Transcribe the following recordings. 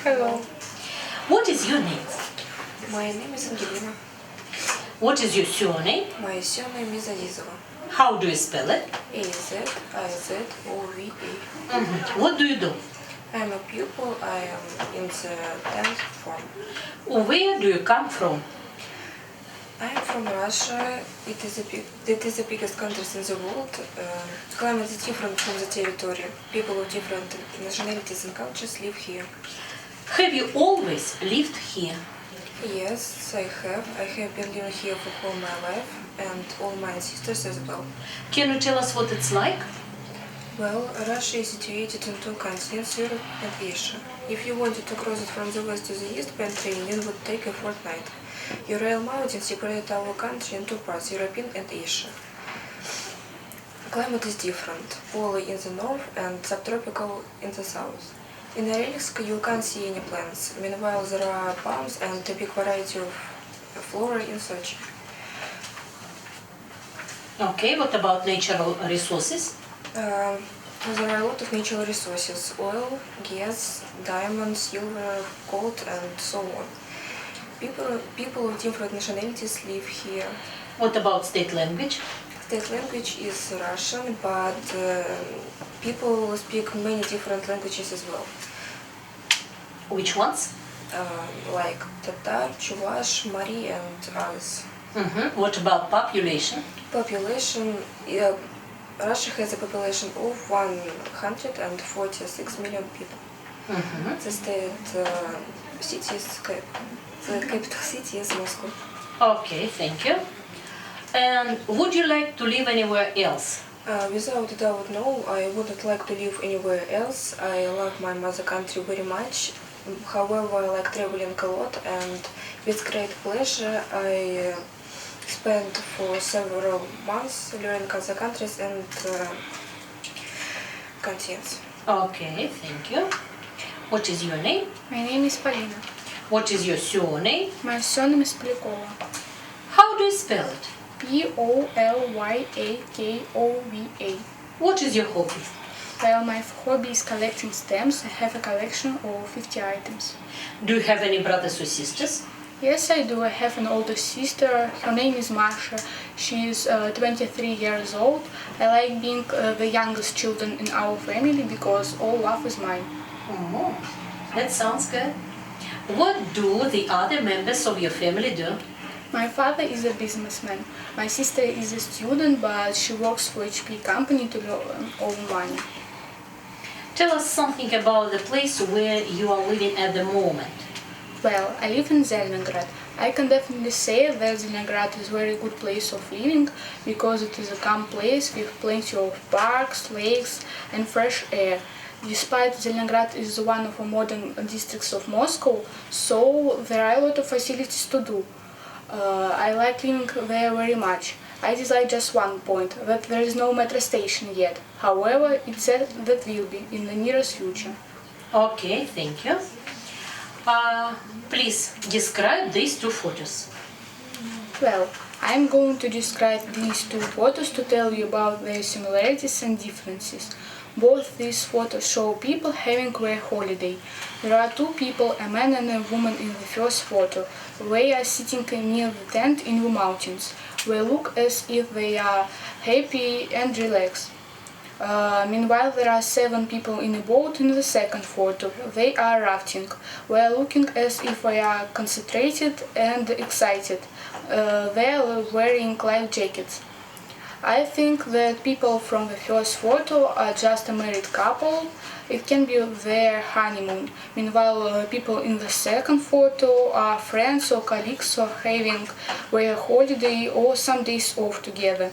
Hello. What is your name? My name is Angelina. What is your surname? My surname is Azizova. How do you spell it? A-Z-I-Z-O-V-A. What do you do? I am a pupil. I am in the 10th form. Where do you come from? I am from Russia. It is the biggest country in the world. Climate is different from the territory. People of different nationalities and cultures live here. Have you always lived here? Yes, I have. I have been living here for all my life, and all my sisters as well. Can you tell us what it's like? Well, Russia is situated in two continents, Europe and Asia. If you wanted to cross it from the west to the east, by train, it would take a fortnight. Ural Mountains separate our country in two parts, European and Asia. Climate is different, polar in the north and subtropical in the south. In Norilsk you can't see any plants, meanwhile there are palms and a big variety of flora in Sochi. Okay, what about natural resources? There are a lot of natural resources, oil, gas, diamonds, silver, gold and so on. People of different nationalities live here. What about state language? State language is Russian, but people speak many different languages as well. Which ones? Like Tatar, Chuvash, Mari and others. What about population? Population, Russia has a population of 146 million people. The capital city is Moscow. Okay, thank you. And would you like to live anywhere else? Without a doubt, no, I wouldn't like to live anywhere else. I love my mother country very much. However, I like traveling a lot, and with great pleasure I spent for several months learning other countries and continents. Okay, thank you. What is your name? My name is Polina. What is your surname? My surname is Polyakova. How do you spell it? Polyakova. What is your hobby? Well, my hobby is collecting stamps. I have a collection of 50 items. Do you have any brothers or sisters? Yes, I do. I have an older sister. Her name is Masha. She is 23 years old. I like being the youngest children in our family because all love is mine. Oh, that sounds good. What do the other members of your family do? My father is a businessman. My sister is a student, but she works for HP company to earn money. Tell us something about the place where you are living at the moment. Well, I live in Zelningrad. I can definitely say that Zelningrad is a very good place of living because it is a calm place with plenty of parks, lakes and fresh air. Despite Zelningrad is one of the modern districts of Moscow, so there are a lot of facilities to do. I like living there very much. I dislike just one point, that there is no metro station yet. However, it said that will be in the nearest future. Okay, thank you. Please describe these two photos. Well, I'm going to describe these two photos to tell you about their similarities and differences. Both these photos show people having their holiday. There are two people, a man and a woman in the first photo. They are sitting near the tent in the mountains. They look as if they are happy and relaxed. Meanwhile, there are 7 people in a boat in the second photo. They are rafting. They are looking as if they are concentrated and excited. They are wearing life jackets. I think that people from the first photo are just a married couple. It can be their honeymoon. Meanwhile, people in the second photo are friends or colleagues or having their holiday or some days off together.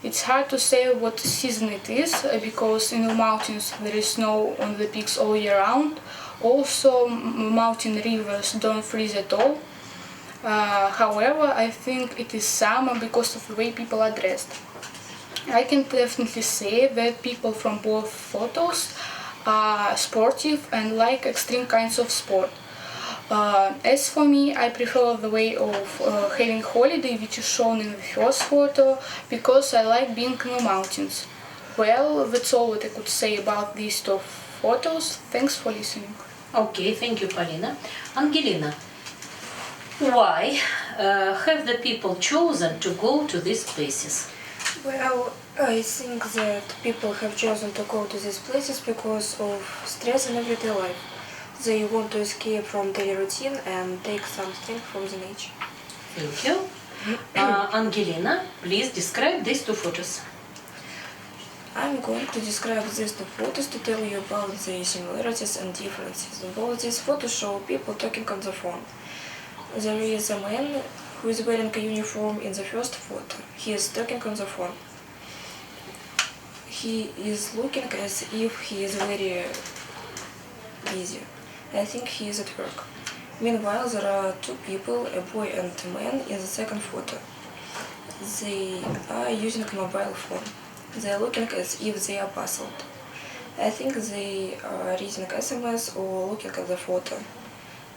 It's hard to say what season it is because in the mountains there is snow on the peaks all year round. Also, mountain rivers don't freeze at all. However, I think it is summer because of the way people are dressed. I can definitely say that people from both photos are sportive and like extreme kinds of sport. As for me, I prefer the way of having holiday which is shown in the first photo because I like being in the mountains. Well, that's all that I could say about these two photos. Thanks for listening. Okay, thank you, Polina. Angelina, why have the people chosen to go to these places? Well, I think that people have chosen to go to these places because of stress in everyday life. They want to escape from daily routine and take something from the nature. Thank you. Angelina, please describe these two photos. I'm going to describe these two photos to tell you about the similarities and differences. Both these photos show people talking on the phone. There is a man who is wearing a uniform in the first photo. He is talking on the phone. He is looking as if he is very busy. I think he is at work. Meanwhile, there are two people, a boy and a man, in the second photo. They are using a mobile phone. They are looking as if they are puzzled. I think they are reading SMS or looking at the photo.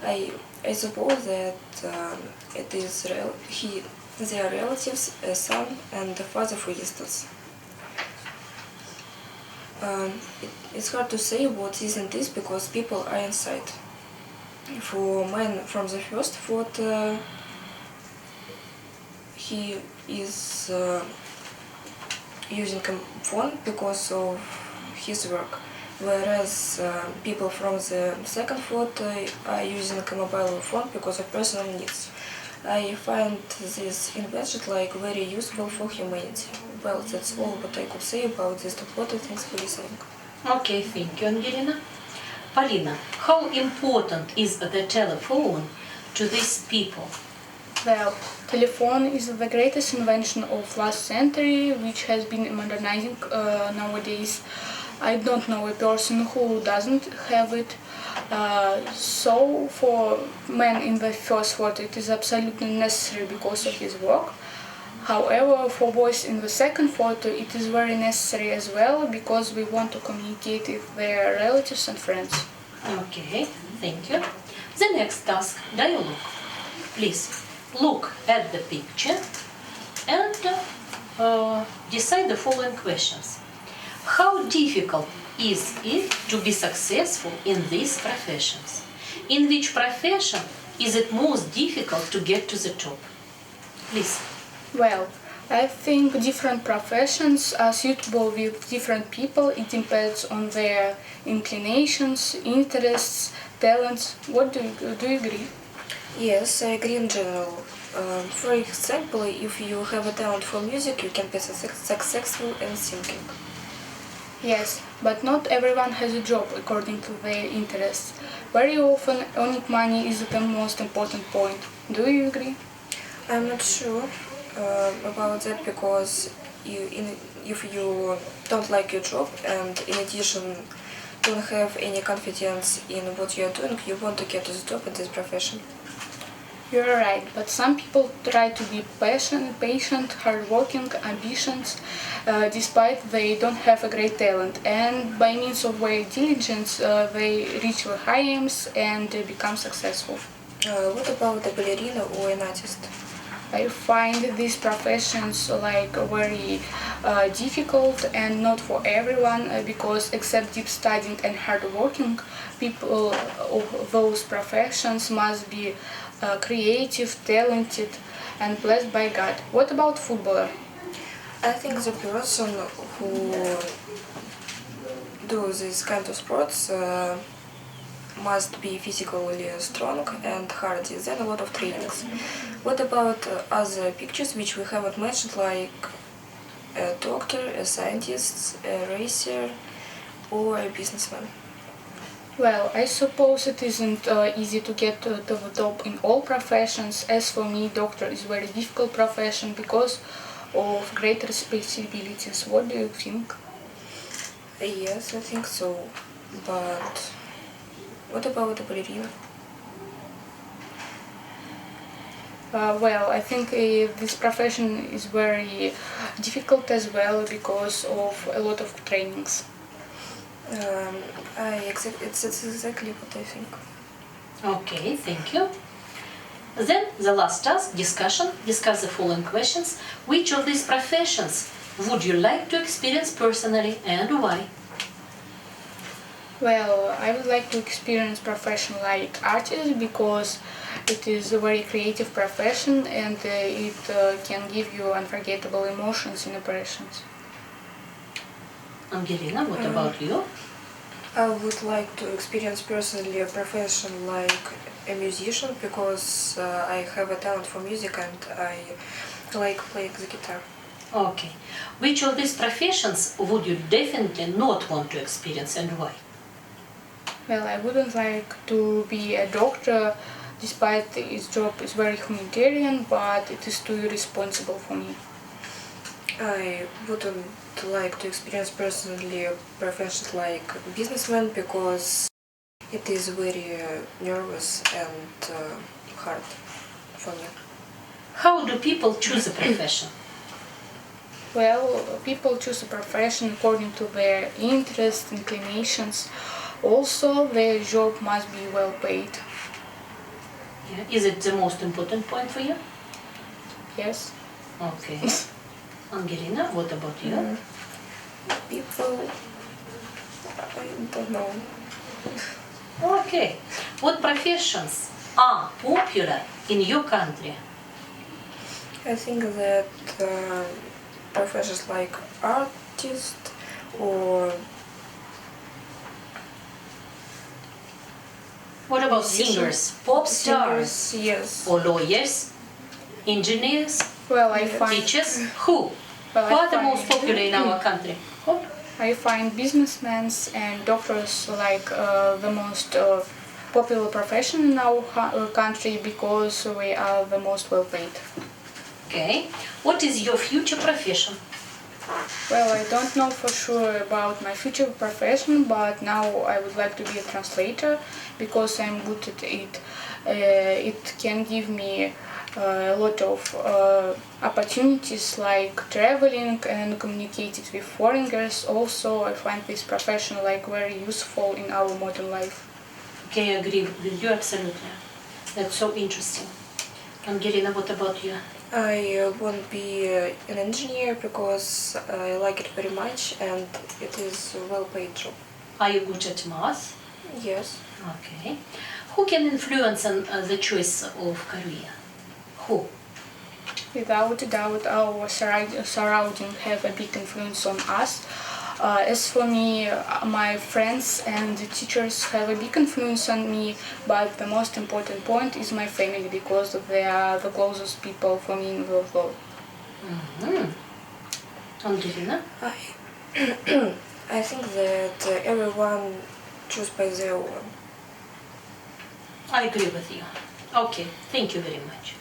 I suppose that it is they are relatives, a son and a father, for instance. It's hard to say what isn't this because people are inside. For man from the first photo, he is using a phone because of his work, whereas people from the second photo are using a mobile phone because of personal needs. I find this invention very useful for humanity. Well, that's all what I could say about this two photos. Thanks for listening. Okay, thank you, Angelina. Polina, how important is the telephone to these people? Well, telephone is the greatest invention of last century, which has been modernizing nowadays. I don't know a person who doesn't have it. So for man in the first photo, it is absolutely necessary because of his work. However, for boys in the second photo, it is very necessary as well because we want to communicate with their relatives and friends. Okay, thank you. The next task, dialogue. Please look at the picture and decide the following questions. How difficult is it to be successful in these professions? In which profession is it most difficult to get to the top? Please. Well, I think different professions are suitable with different people. It depends on their inclinations, interests, talents. What do you agree? Yes, I agree in general. For example, if you have a talent for music, you can be successful in singing. Yes, but not everyone has a job according to their interests. Very often, earning money is the most important point. Do you agree? I'm not sure about that because if you don't like your job and in addition don't have any confidence in what you are doing, you want to get to the top in this profession. You're right, but some people try to be patient, hardworking, ambitious, despite they don't have a great talent. And by means of their diligence, they reach their high aims and become successful. What about a ballerina or an artist? I find these professions very difficult and not for everyone because except deep studying and hard working, people of those professions must be creative, talented and blessed by God. What about footballer? I think the person who do this kind of sports must be physically strong and hardy, then a lot of trainings. What about other pictures which we haven't mentioned, like a doctor, a scientist, a racer, or a businessman? Well, I suppose it isn't easy to get to the top in all professions. As for me, doctor is a very difficult profession because of great responsibilities. What do you think? Yes, I think so. But what about the ballerina? Well, I think this profession is very difficult as well because of a lot of trainings. It's exactly what I think. Okay, thank you. Then the last task, discussion. Discuss the following questions. Which of these professions would you like to experience personally and why? Well, I would like to experience profession like artist because it is a very creative profession and it can give you unforgettable emotions and impressions. Angelina, what about you? I would like to experience personally a profession like a musician because I have a talent for music and I like playing the guitar. Okay. Which of these professions would you definitely not want to experience and why? Well, I wouldn't like to be a doctor despite its job is very humanitarian, but it is too irresponsible for me. I wouldn't like to experience personally professions like businessman because it is very nervous and hard for me. How do people choose a profession? Well, people choose a profession according to their interests, inclinations. Also, their job must be well paid. Yeah. Is it the most important point for you? Yes. Okay. Angelina, what about you? People, I don't know. Okay. What professions are popular in your country? I think that professions like artist or What about musician, singers, pop stars, singers, yes. or lawyers, engineers, Well, I Yes. find teachers? Who? Well, Who I are the most find- popular in our country? Who? I find businessmen and doctors like the most popular profession in our country because we are the most well paid. Okay. What is your future profession? Well, I don't know for sure about my future profession, but now I would like to be a translator because I'm good at it. It can give me a lot of opportunities like traveling and communicating with foreigners. Also, I find this profession like very useful in our modern life. Okay, I agree with you absolutely. That's so interesting. Angelina, what about you? I want to be an engineer because I like it very much and it is a well-paid job. Are you good at math? Yes. Okay. Who can influence on the choice of career? Who? Without a doubt, our surrounding have a big influence on us. As for me, my friends and the teachers have a big influence on me, but the most important point is my family because they are the closest people for me in the world. Mm-hmm. Angelina? I think that everyone choose by their own. I agree with you. Okay, thank you very much.